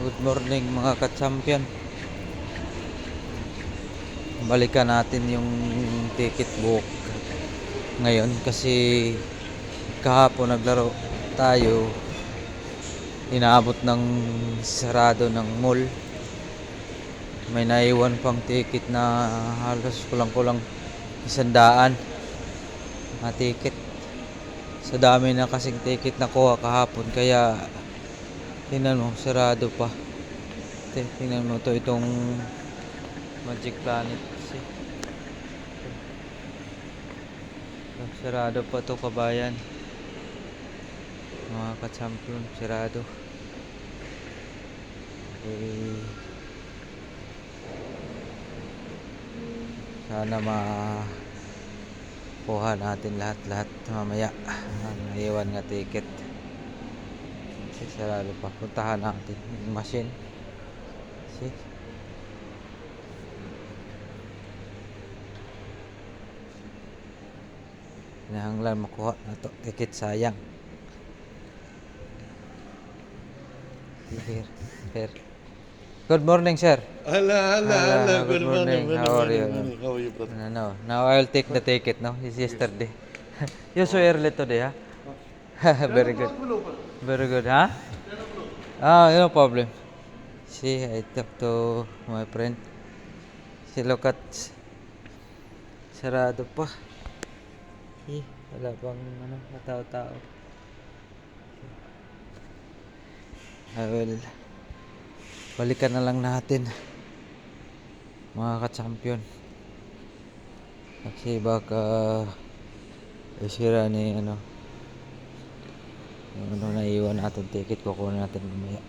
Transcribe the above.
Good morning mga ka-champion. Balikan natin yung ticket book ngayon kasi kahapon naglaro tayo, inaabot ng sarado ng mall. May naiwan pang ticket na halos kulang-kulang 100 na ticket. Sa dami na kasing ticket na kuha kahapon, kaya tingnan mo, sarado pa. Tingnan mo to, itong Magic Planet kasi sarado pa to kabayan. Mga ka-champion, sarado. Okay. Sana makuha natin lahat mamaya ang naiwan nga ticket. Kasi sarado pa. Puntahan natin yung machine. See? Nahanglan makuha na to ticket, sayang. Here. Good morning, sir. Hello. Good morning. How are you? How are you, brother? No. Now I'll take the ticket. No, it's yesterday. You're so early today, huh? Very good. Very good, huh? No problem. See, I talked to my friend. See, look at, sarado pa. Wala pang matao-tao. Balikan na lang natin mga ka-champion. Kasi baka isira ni yung naiwan natin ticket, kukunin natin mamaya.